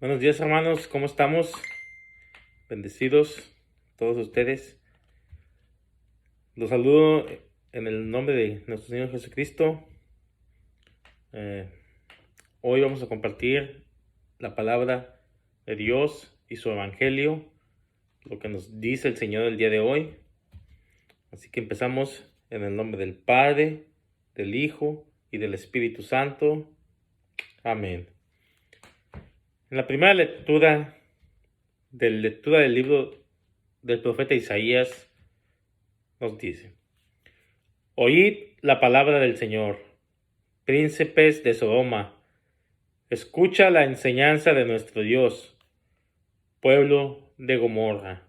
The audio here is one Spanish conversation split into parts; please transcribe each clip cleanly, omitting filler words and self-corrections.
Buenos días, hermanos, ¿cómo estamos? Bendecidos todos ustedes. Los saludo en el nombre de nuestro Señor Jesucristo. Eh, Hoy vamos a compartir la palabra de Dios y su evangelio, lo que nos dice el Señor el día de hoy. Así que empezamos en el nombre del Padre, del Hijo y del Espíritu Santo. Amén. En la primera lectura del libro del profeta Isaías nos dice: Oíd la palabra del Señor, príncipes de Sodoma, escucha la enseñanza de nuestro Dios, pueblo de Gomorra.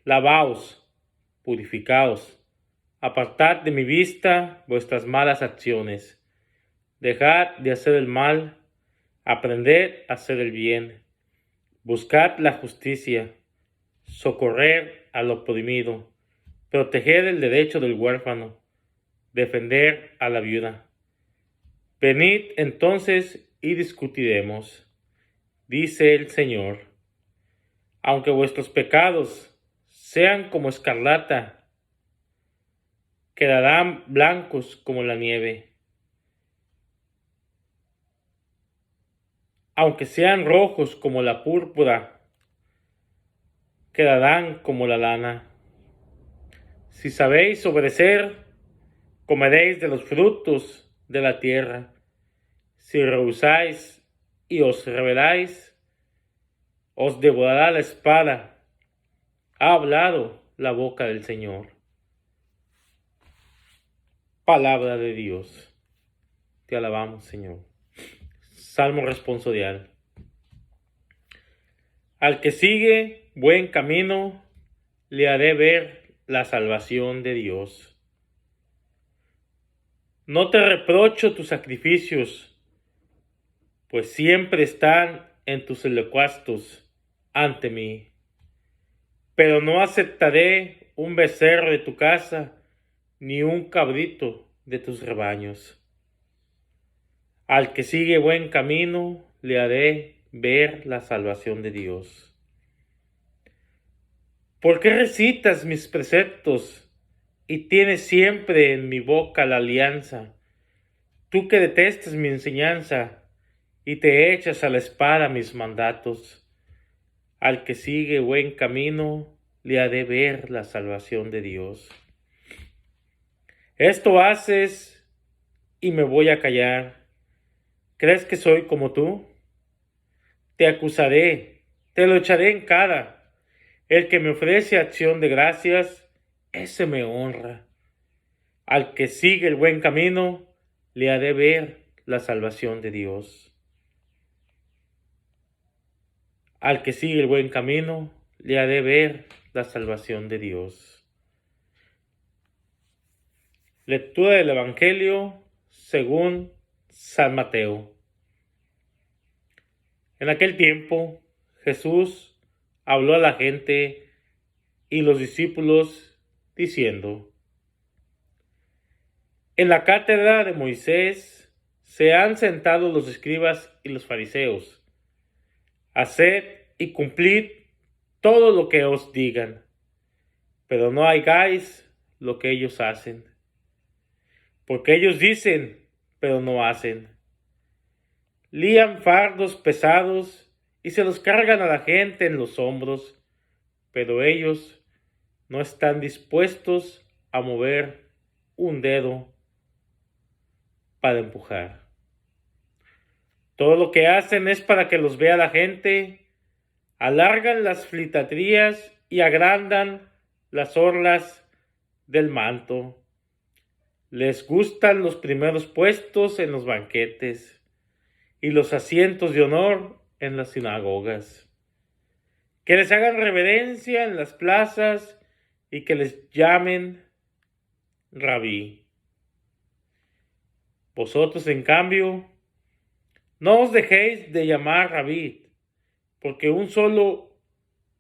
Lavaos, purificaos, apartad de mi vista vuestras malas acciones, dejad de hacer el mal, aprended a hacer el bien, buscad la justicia, socorrer al oprimido, proteged el derecho del huérfano, defender a la viuda. Venid entonces y discutiremos, dice el Señor. Aunque vuestros pecados sean como escarlata, quedarán blancos como la nieve. Aunque sean rojos como la púrpura, quedarán como la lana. Si sabéis obedecer, comeréis de los frutos de la tierra. Si rehusáis y os rebeláis, os devorará la espada. Ha hablado la boca del Señor. Palabra de Dios. Te alabamos, Señor. Salmo responsorial. Al que sigue buen camino, le haré ver la salvación de Dios. No te reprocho tus sacrificios, pues siempre están en tus holocaustos ante mí. Pero no aceptaré un becerro de tu casa, ni un cabrito de tus rebaños. Al que sigue buen camino, le haré ver la salvación de Dios. ¿Por qué recitas mis preceptos y tienes siempre en mi boca la alianza? Tú que detestas mi enseñanza y te echas a la espada mis mandatos. Al que sigue buen camino, le haré ver la salvación de Dios. Esto haces y me voy a callar. ¿Crees que soy como tú? Te acusaré, te lo echaré en cara. El que me ofrece acción de gracias, ese me honra. Al que sigue el buen camino, le haré ver la salvación de Dios. Al que sigue el buen camino, le haré ver la salvación de Dios. Lectura del Evangelio según San Mateo. En aquel tiempo, Jesús habló a la gente y los discípulos diciendo: En la cátedra de Moisés se han sentado los escribas y los fariseos. Haced y cumplid todo lo que os digan, pero no hagáis lo que ellos hacen, porque ellos dicen, pero no hacen. Lían fardos pesados y se los cargan a la gente en los hombros, pero ellos no están dispuestos a mover un dedo para empujar. Todo lo que hacen es para que los vea la gente, alargan las flitarías y agrandan las orlas del manto. Les gustan los primeros puestos en los banquetes y los asientos de honor en las sinagogas. Que les hagan reverencia en las plazas y que les llamen Rabí. Vosotros, en cambio, no os dejéis de llamar Rabí, porque un solo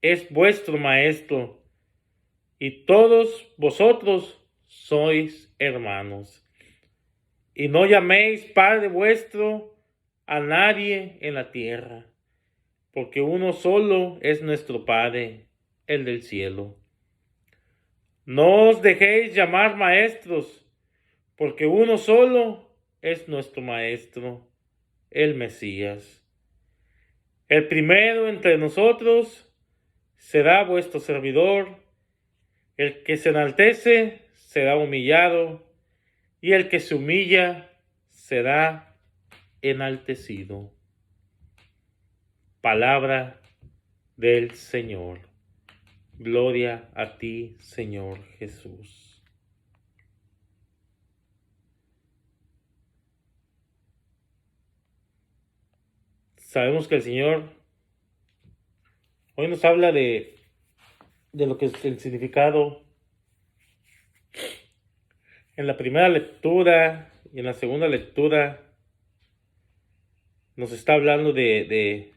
es vuestro maestro, y todos vosotros sois hermanos. Y no llaméis Padre vuestro a nadie en la tierra, porque uno solo es nuestro Padre, el del cielo. No os dejéis llamar maestros, porque uno solo es nuestro Maestro, el Mesías. El primero entre nosotros será vuestro servidor. El que se enaltece será humillado, y el que se humilla será enaltecido. Palabra del Señor. Gloria a ti, Señor Jesús. Sabemos que el Señor hoy nos habla de lo que es el significado. En la primera lectura y en la segunda lectura nos está hablando de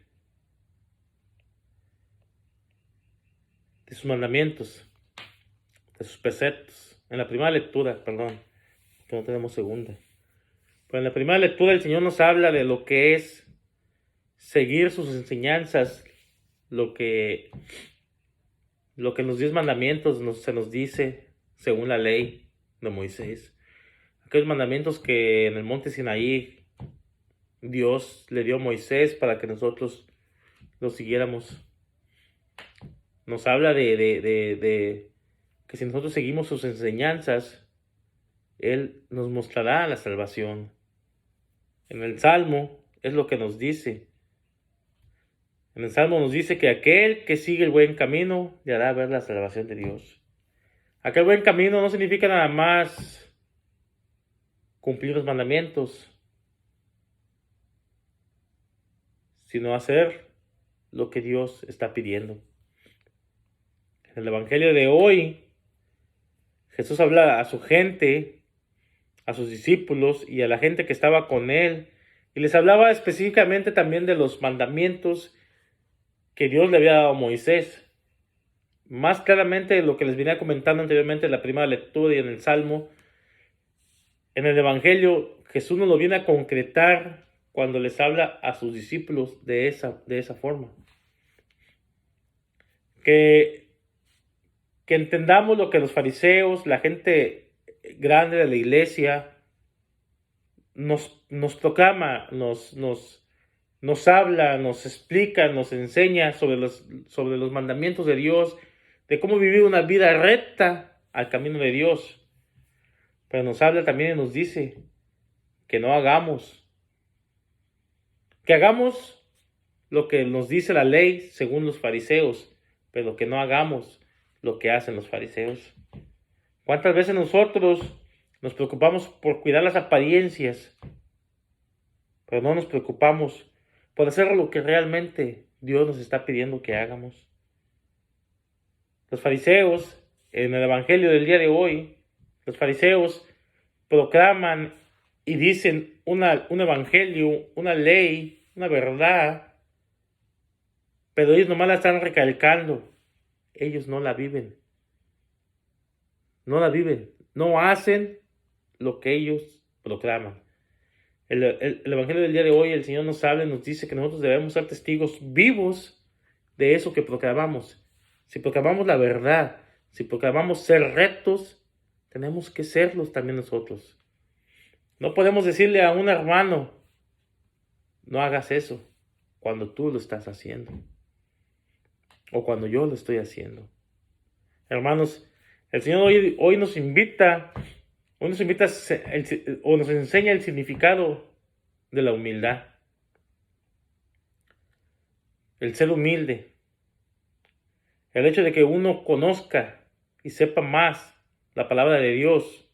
sus mandamientos, de sus preceptos. En la primera lectura, perdón, que no tenemos segunda. Pero en la primera lectura el Señor nos habla de lo que es seguir sus enseñanzas, lo que en los 10 mandamientos se nos dice según la ley de Moisés. Aquellos mandamientos que en el monte Sinaí Dios le dio a Moisés para que nosotros los siguiéramos. Nos habla de que si nosotros seguimos sus enseñanzas, Él nos mostrará la salvación. En el Salmo es lo que nos dice. En el Salmo nos dice que aquel que sigue el buen camino le hará ver la salvación de Dios. Aquel buen camino no significa nada más cumplir los mandamientos, sino hacer lo que Dios está pidiendo. En el Evangelio de hoy, Jesús habla a su gente, a sus discípulos y a la gente que estaba con él, y les hablaba específicamente también de los mandamientos que Dios le había dado a Moisés. Más claramente de lo que les venía comentando anteriormente en la primera lectura y en el Salmo. En el Evangelio, Jesús nos lo viene a concretar cuando les habla a sus discípulos de esa forma. Que entendamos lo que los fariseos, la gente grande de la iglesia, nos proclama, nos habla, nos explica, nos enseña sobre los mandamientos de Dios, de cómo vivir una vida recta al camino de Dios. Pero nos habla también y nos dice que no hagamos, que hagamos lo que nos dice la ley según los fariseos, pero que no hagamos lo que hacen los fariseos. ¿Cuántas veces nosotros nos preocupamos por cuidar las apariencias, pero no nos preocupamos por hacer lo que realmente Dios nos está pidiendo que hagamos? Los fariseos, en el Evangelio del día de hoy, los fariseos proclaman y dicen un evangelio, una ley, una verdad, pero ellos nomás la están recalcando. Ellos no la viven. No la viven. No hacen lo que ellos proclaman. El Evangelio del día de hoy, el Señor nos habla y nos dice que nosotros debemos ser testigos vivos de eso que proclamamos. Si proclamamos la verdad, si proclamamos ser rectos, tenemos que serlos también nosotros. No podemos decirle a un hermano, no hagas eso, cuando tú lo estás haciendo. O cuando yo lo estoy haciendo. Hermanos, el Señor hoy nos invita, o nos enseña el significado de la humildad. El ser humilde. El hecho de que uno conozca y sepa más la palabra de Dios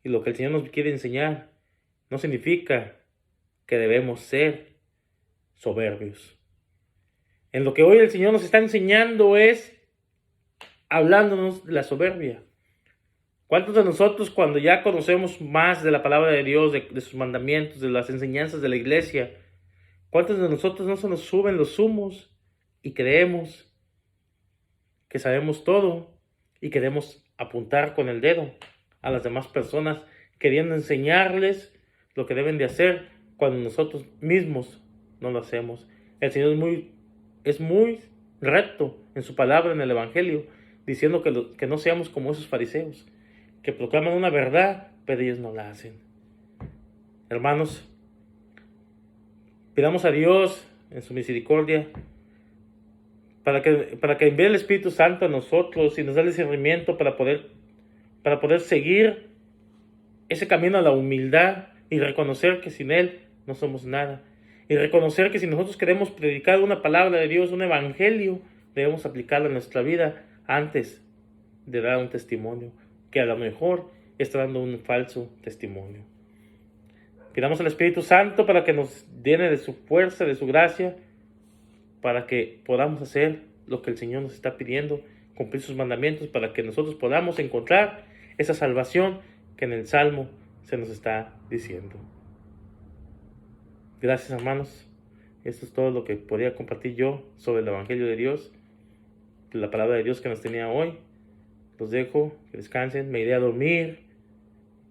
y lo que el Señor nos quiere enseñar, no significa que debemos ser soberbios. En lo que hoy el Señor nos está enseñando es hablándonos de la soberbia. ¿Cuántos de nosotros, cuando ya conocemos más de la palabra de Dios, de sus mandamientos, de las enseñanzas de la iglesia, cuántos de nosotros no se nos suben los humos y creemos que sabemos todo y queremos apuntar con el dedo a las demás personas, queriendo enseñarles lo que deben de hacer cuando nosotros mismos no lo hacemos? El Señor es muy es muy recto en su palabra en el Evangelio, diciendo que no seamos como esos fariseos, que proclaman una verdad, pero ellos no la hacen. Hermanos, pidamos a Dios en su misericordia para que envíe el Espíritu Santo a nosotros y nos dé el discernimiento para poder seguir ese camino a la humildad y reconocer que sin Él no somos nada. Y reconocer que si nosotros queremos predicar una palabra de Dios, un evangelio, debemos aplicarlo en nuestra vida antes de dar un testimonio, que a lo mejor está dando un falso testimonio. Pidamos al Espíritu Santo para que nos llene de su fuerza, de su gracia, para que podamos hacer lo que el Señor nos está pidiendo, cumplir sus mandamientos, para que nosotros podamos encontrar esa salvación que en el Salmo se nos está diciendo. Gracias, hermanos. Esto es todo lo que podría compartir yo sobre el Evangelio de Dios, la palabra de Dios que nos tenía hoy. Los dejo, que descansen, me iré a dormir.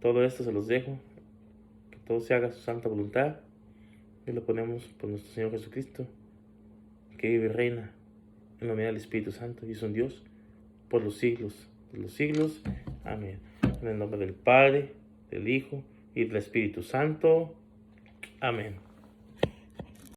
Todo esto se los dejo. Que todo se haga su santa voluntad. Y lo ponemos por nuestro Señor Jesucristo, que vive y reina en la unidad del Espíritu Santo y es un Dios por los siglos de los siglos. Amén. En el nombre del Padre, del Hijo y del Espíritu Santo. Amén.